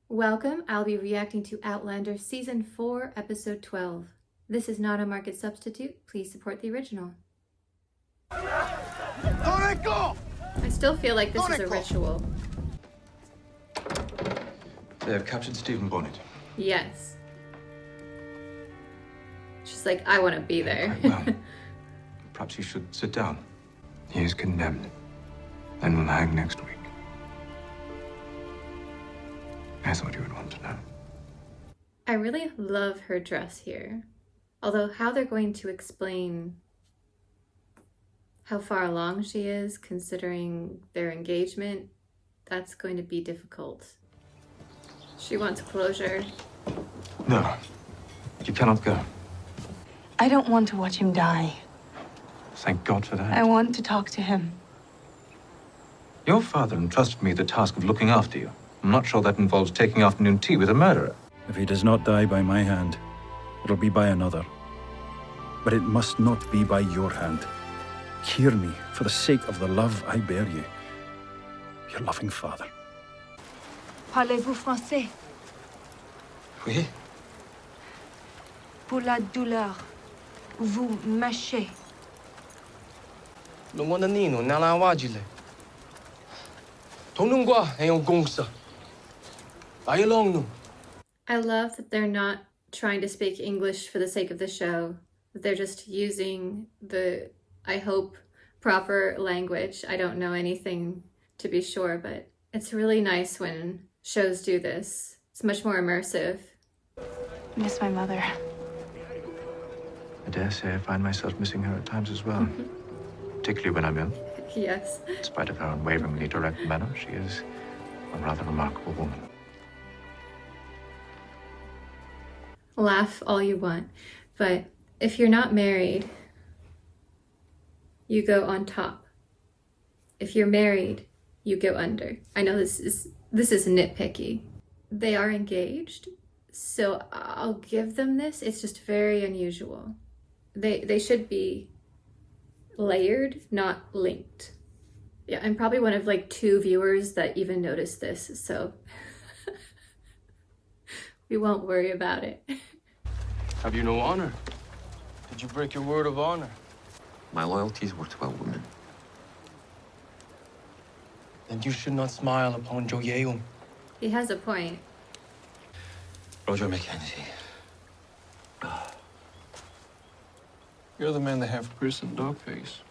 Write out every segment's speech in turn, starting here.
Welcome, I'll be reacting to Outlander Season 4, Episode 12. This is not a market substitute, please support the original. I still feel like this is a ritual. They have captured Stephen Bonnet. Yes. She's like, I want to be there. Well, perhaps you should sit down. He is condemned and will hang next week. I thought you would want to know. I really love her dress here. Although how they're going to explain how far along she is, considering their engagement, that's going to be difficult. She wants closure. No, you cannot go. I don't want to watch him die. Thank God for that. I want to talk to him. Your father entrusted me the task of looking after you. I'm not sure that involves taking afternoon tea with a murderer. If he does not die by my hand, it'll be by another. But it must not be by your hand. Hear me, for the sake of the love I bear you. Your loving father. Parlez-vous français? Oui? Pour la douleur, vous mâchez. Lomonanino, nalawajile. Tonungwa, ayon gongsa. Ayalong. I love that they're not trying to speak English for the sake of the show. They're just using the, I hope, proper language. I don't know anything to be sure, but it's really nice when shows do this. It's much more immersive. I miss my mother. I dare say I find myself missing her at times as well. Particularly when I'm ill. Yes. In spite of her unwaveringly direct manner, she is a rather remarkable woman. Laugh all you want, but if you're not married, you go on top. If you're married, you go under. I know this is nitpicky. They are engaged, so I'll give them this. It's just very unusual. They should be layered, not linked. Yeah, I'm probably one of like 2 viewers that even noticed this, so we won't worry about it. Have you no honor? Did you break your word of honor? My loyalties were to a woman. Then you should not smile upon Joyeum. He has a point. Roger Mackenzie. You're the man that have Chris and Dogface.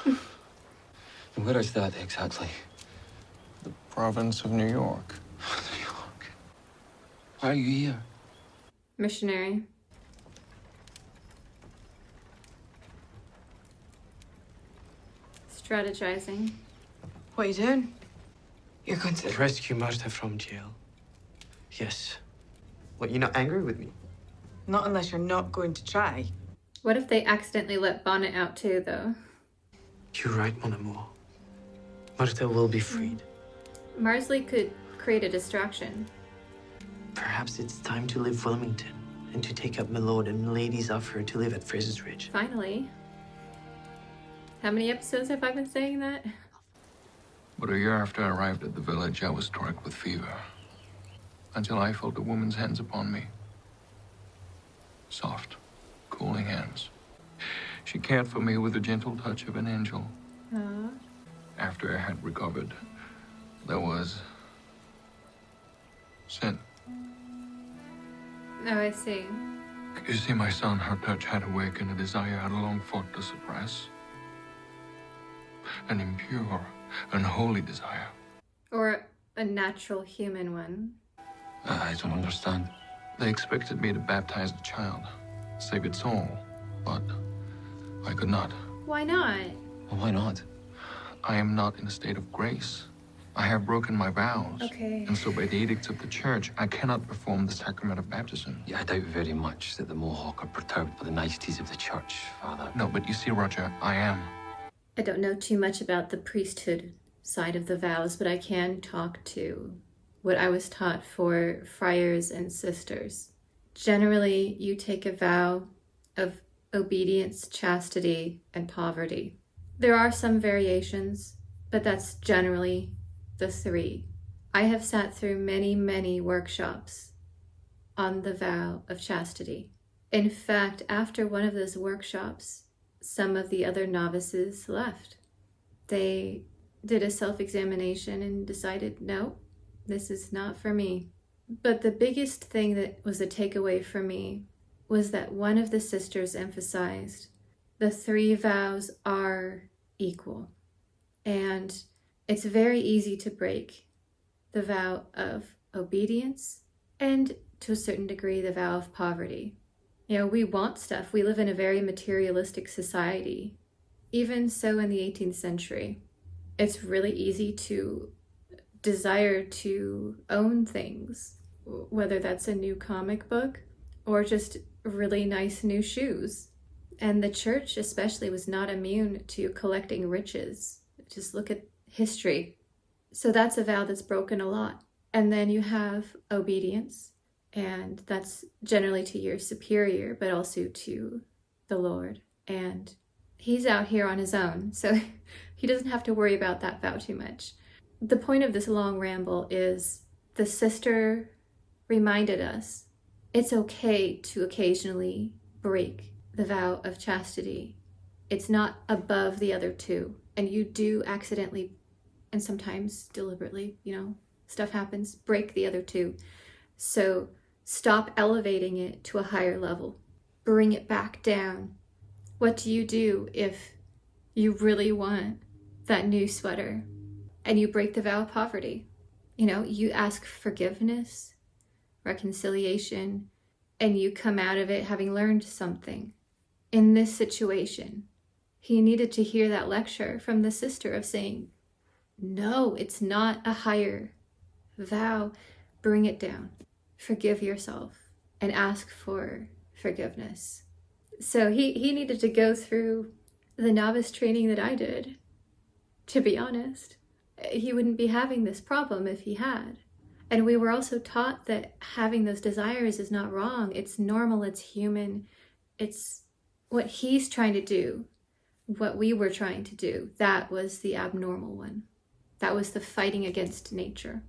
And where is that exactly? The province of New York. New York. Why are you here? Missionary. Strategizing. What are you doing? You're going to... Rescue Martha from jail. Yes. What, you're not angry with me? Not unless you're not going to try. What if they accidentally let Bonnet out too, though? You're right, mon amour. Martha will be freed. Marsley could create a distraction. Perhaps it's time to leave Wilmington and to take up my lord and lady's offer to live at Fraser's Ridge. Finally. How many episodes have I been saying that? But a year after I arrived at the village, I was struck with fever. Until I felt a woman's hands upon me. Soft, cooling hands. She cared for me with the gentle touch of an angel. Aww. After I had recovered, there was sin. Oh, I see. You see, my son, her touch had awakened a desire I'd long fought to suppress. An impure, unholy desire. Or a natural human one. I don't understand. They expected me to baptize the child, save its soul, but I could not. Why not? Well, why not? I am not in a state of grace. I have broken my vows. Okay. And so by the edicts of the church, I cannot perform the sacrament of baptism. Yeah, I doubt very much that the Mohawk are perturbed by the niceties of the church, Father. No, but you see, Roger, I am. I don't know too much about the priesthood side of the vows, but I can talk to what I was taught for friars and sisters. Generally, you take a vow of obedience, chastity, and poverty. There are some variations, but that's generally the 3. I have sat through many, many workshops on the vow of chastity. In fact, after one of those workshops, some of the other novices left. They did a self-examination and decided, no, this is not for me. But the biggest thing that was a takeaway for me was that one of the sisters emphasized the 3 vows are equal. And it's very easy to break the vow of obedience and, to a certain degree, the vow of poverty. You know, we want stuff. We live in a very materialistic society. Even so, in the 18th century, it's really easy to desire to own things, whether that's a new comic book or just really nice new shoes. And the church especially was not immune to collecting riches. Just look at history. So that's a vow that's broken a lot. And then you have obedience, and that's generally to your superior, but also to the Lord. And he's out here on his own, so he doesn't have to worry about that vow too much. The point of this long ramble is the sister reminded us it's okay to occasionally break the vow of chastity. It's not above the other 2. And you do accidentally, and sometimes deliberately, you know, stuff happens, break the other 2. So stop elevating it to a higher level. Bring it back down. What do you do if you really want that new sweater and you break the vow of poverty? You know, you ask forgiveness, reconciliation, and you come out of it having learned something. In this situation, he needed to hear that lecture from the sister of saying, no, it's not a higher vow. Bring it down. Forgive yourself and ask for forgiveness. So he needed to go through the novice training that I did, to be honest. He wouldn't be having this problem if he had. And we were also taught that having those desires is not wrong. It's normal, it's human. It's what he's trying to do, what we were trying to do. That was the abnormal one. That was the fighting against nature.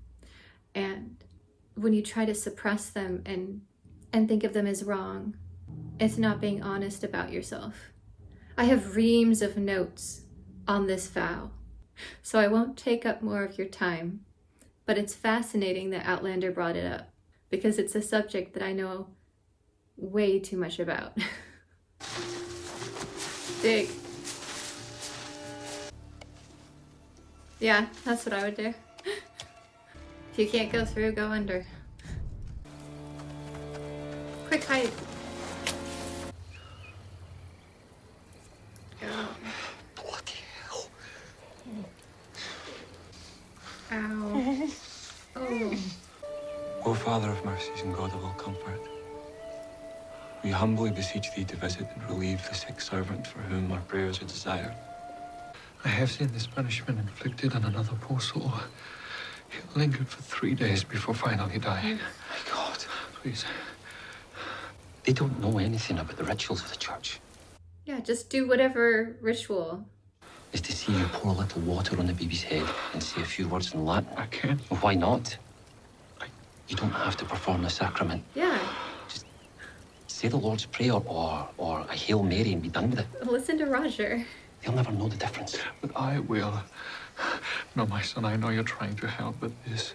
And when you try to suppress them and think of them as wrong, it's not being honest about yourself. I have reams of notes on this vow, so I won't take up more of your time, but it's fascinating that Outlander brought it up because it's a subject that I know way too much about. Dig. Yeah, that's what I would do. If you can't go through, go under. Quick hide. Go. Bloody hell. Ow. Oh. O Father of mercies and God of all comfort, we humbly beseech thee to visit and relieve the sick servant for whom our prayers are desired. I have seen this punishment inflicted on another poor soul. He lingered for 3 days before finally dying. My God. Please. They don't know anything about the rituals of the church. Yeah, just do whatever ritual. Is to see you pour a little water on the baby's head and say a few words in Latin. I can't. Well, why not? You don't have to perform the sacrament. Yeah, Just say the Lord's Prayer or a Hail Mary and be done with it. listen to Roger. They'll never know the difference. But I will. No, my son, I know you're trying to help, but this...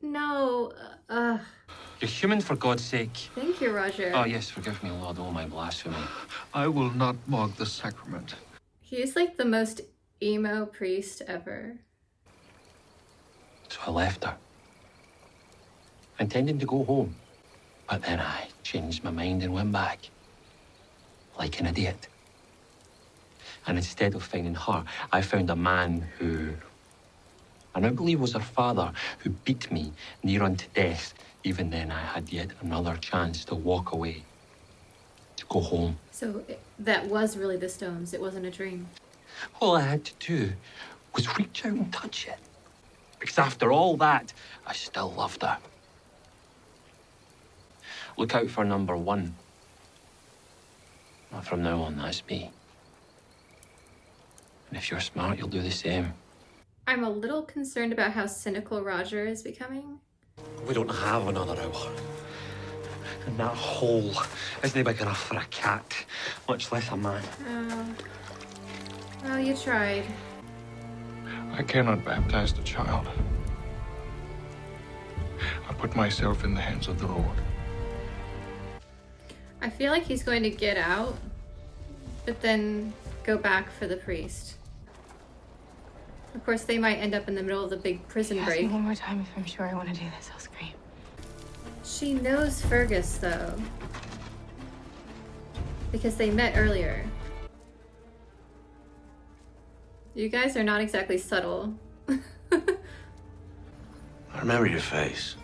No, You're human, for God's sake. thank you, Roger. Oh, yes, forgive me, Lord, all my blasphemy. I will not mock the sacrament. He's like the most emo priest ever. So I left her, intending to go home. But then I changed my mind and went back, like an idiot. And instead of finding her, I found a man who, and I believe was her father, who beat me near unto death. Even then, I had yet another chance to walk away, to go home. So that was really the stones. It wasn't a dream. All I had to do was reach out and touch it. Because after all that, I still loved her. Look out for number 1. Well, from now on, that's me. And if you're smart, you'll do the same. I'm a little concerned about how cynical Roger is becoming. We don't have another hour. And that hole isn't big enough for a cat, much less a man. Oh. Well, you tried. I cannot baptize the child. I put myself in the hands of the Lord. I feel like he's going to get out, but then go back for the priest. Of course, they might end up in the middle of the big prison Ask me break. one more time if I'm sure I want to do this. I'll scream. She knows Fergus, though. Because they met earlier. You guys are not exactly subtle. I remember your face.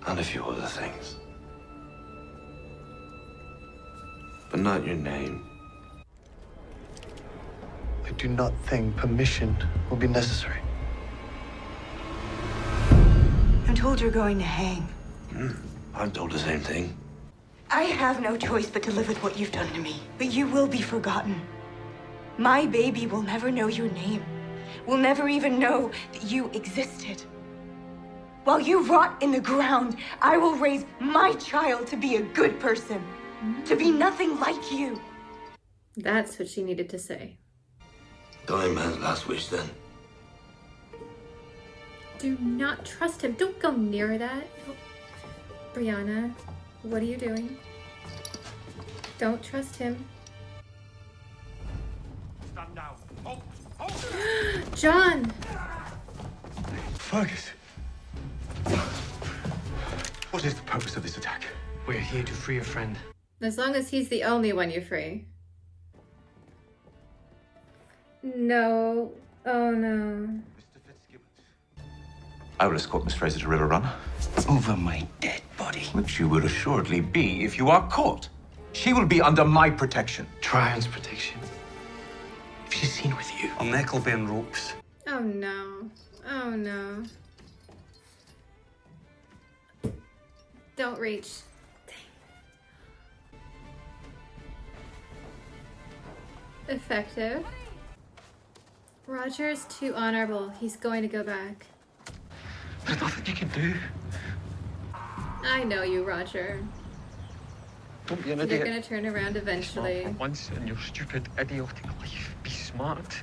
And a few other things. But not your name. I do not think permission will be necessary. I'm told you're going to hang. I'm told the same thing. I have no choice but to live with what you've done to me. But you will be forgotten. My baby will never know your name. Will never even know that you existed. While you rot in the ground, I will raise my child to be a good person. To be nothing like you. That's what she needed to say. Dying man's last wish, then. Do not trust him. Don't go near that. Brianna, what are you doing? Don't trust him. Stand down. John! Fergus! What is the purpose of this attack? We're here to free your friend. As long as he's the only one you free. No. Oh no. Mr. Fitzgibbons. I will escort Miss Fraser to River Run. Over my dead body. Which you will assuredly be if you are caught. She will be under my protection. Tryon's protection. If she's seen with you, I'll neck will be on ropes. Oh no. Oh no. Don't reach. Dang. Effective. Roger's too honorable. He's going to go back. There's nothing you can do. I know you, Roger. Don't be an You're idiot. gonna turn around eventually. For once in your stupid, idiotic life, be smart.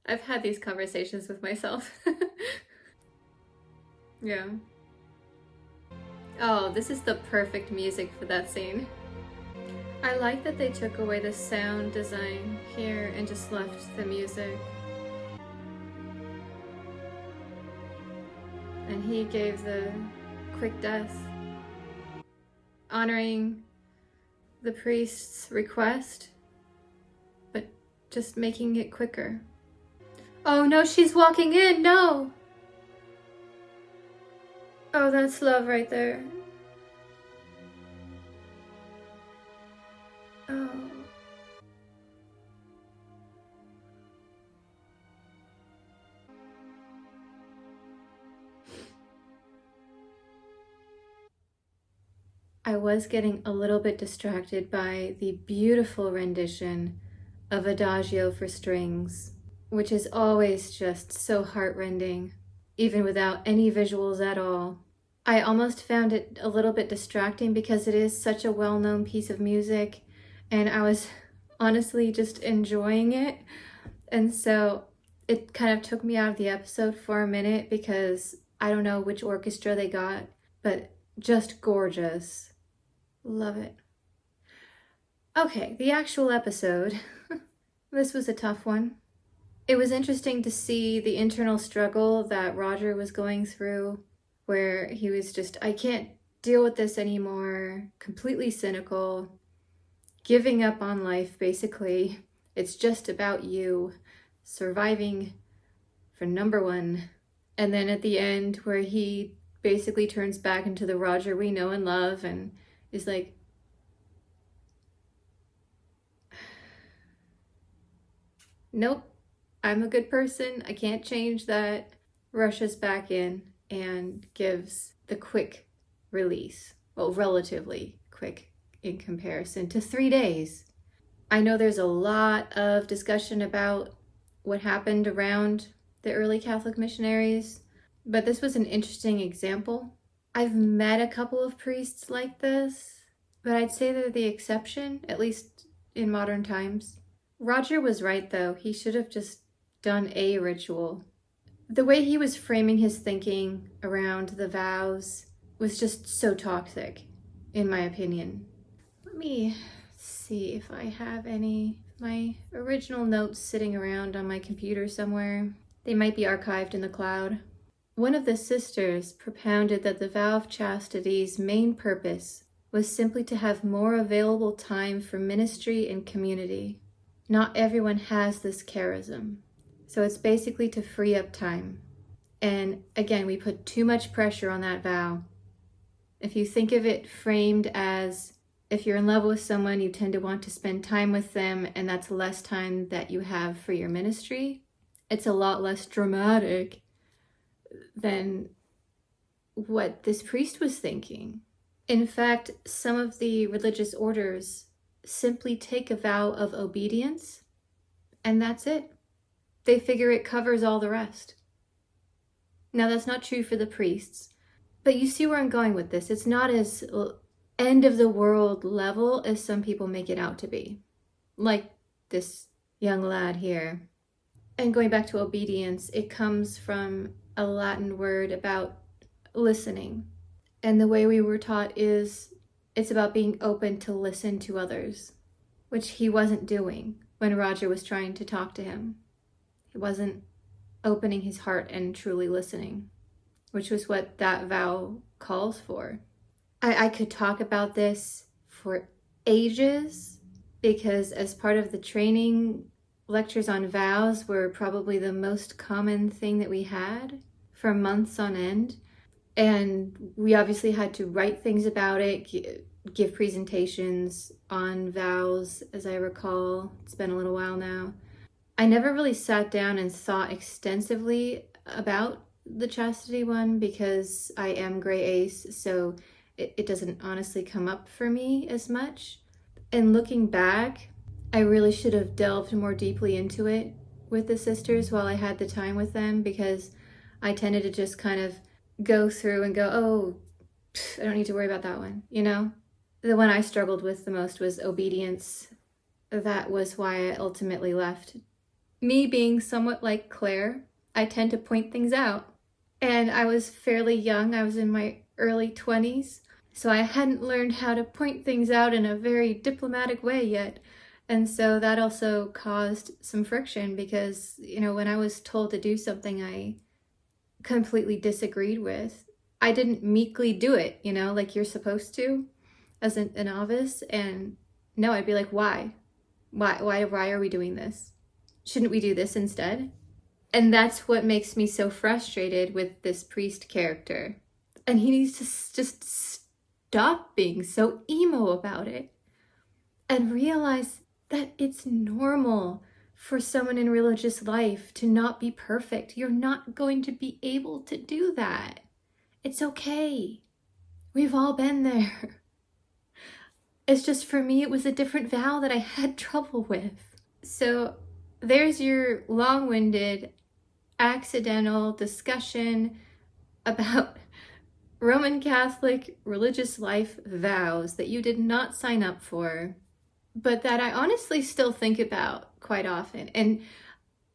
I've had these conversations with myself. Yeah. Oh, this is the perfect music for that scene. I like that they took away the sound design here and just left the music. And he gave the quick death, honoring the priest's request, but just making it quicker. Oh no, she's walking in, no! Oh, that's love right there. Oh. I was getting a little bit distracted by the beautiful rendition of Adagio for strings, which is always just so heartrending, even without any visuals at all. I almost found it a little bit distracting because it is such a well-known piece of music, and I was honestly just enjoying it. And so it kind of took me out of the episode for a minute because I don't know which orchestra they got, but just gorgeous. Love it. Okay, the actual episode. This was a tough one. It was interesting to see the internal struggle that Roger was going through, where he was just, I can't deal with this anymore, completely cynical, giving up on life, basically. It's just about you, surviving for number one. And then at the end, where he basically turns back into the Roger we know and love and is like, nope, I'm a good person. I can't change that. Rushes back in and gives the quick release. Well, relatively quick in comparison to 3 days. I know there's a lot of discussion about what happened around the early Catholic missionaries, but this was an interesting example. I've met a couple of priests like this, but I'd say they're the exception, at least in modern times. Roger was right, though. He should have just done a ritual. The way he was framing his thinking around the vows was just so toxic, in my opinion. Let me see if I have my original notes sitting around on my computer somewhere. They might be archived in the cloud. One of the sisters propounded that the vow of chastity's main purpose was simply to have more available time for ministry and community. Not everyone has this charism, so it's basically to free up time. And again, we put too much pressure on that vow. If you think of it framed as, if you're in love with someone, you tend to want to spend time with them, and that's less time that you have for your ministry, it's a lot less dramatic than what this priest was thinking. In fact, some of the religious orders simply take a vow of obedience, and that's it. They figure it covers all the rest. Now, that's not true for the priests, but you see where I'm going with this. It's not as end of the world level as some people make it out to be, like this young lad here. And going back to obedience, it comes from a Latin word about listening. And the way we were taught is it's about being open to listen to others, which he wasn't doing when Roger was trying to talk to him. He wasn't opening his heart and truly listening, which was what that vow calls for. I could talk about this for ages, because as part of the training, lectures on vows were probably the most common thing that we had for months on end. And we obviously had to write things about it, give presentations on vows, as I recall. It's been a little while now. I never really sat down and thought extensively about the chastity one because I am gray ace, so it doesn't honestly come up for me as much. And looking back, I really should have delved more deeply into it with the sisters while I had the time with them, because I tended to just kind of go through and go, oh, I don't need to worry about that one, you know? The one I struggled with the most was obedience. That was why I ultimately left. Me being somewhat like Claire, I tend to point things out. And I was fairly young. I was in my early 20s. So I hadn't learned how to point things out in a very diplomatic way yet. And so that also caused some friction because, you know, when I was told to do something I completely disagreed with, I didn't meekly do it, you know, like you're supposed to as a novice. And no, I'd be like, why are we doing this? Shouldn't we do this instead? And that's what makes me so frustrated with this priest character. And he needs to just stop being so emo about it and realize that it's normal for someone in religious life to not be perfect. You're not going to be able to do that. It's okay. We've all been there. It's just, for me, it was a different vow that I had trouble with. So there's your long-winded, accidental discussion about Roman Catholic religious life vows that you did not sign up for, but that I honestly still think about quite often. And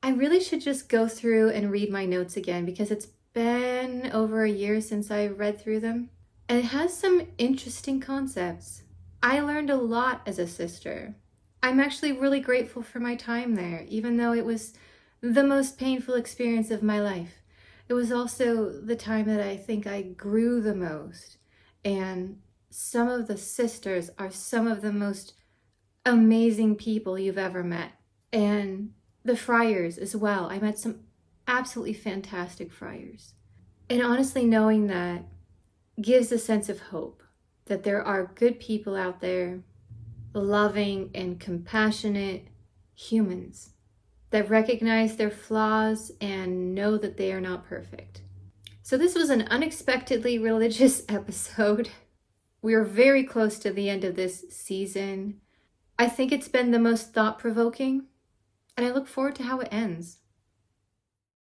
I really should just go through and read my notes again, because it's been over a year since I read through them. And it has some interesting concepts. I learned a lot as a sister. I'm actually really grateful for my time there, even though it was the most painful experience of my life. It was also the time that I think I grew the most. And some of the sisters are some of the most amazing people you've ever met. And the friars as well. I met some absolutely fantastic friars. And honestly, knowing that gives a sense of hope that there are good people out there, loving and compassionate humans that recognize their flaws and know that they are not perfect. So this was an unexpectedly religious episode. We are very close to the end of this season. I think it's been the most thought-provoking, and I look forward to how it ends.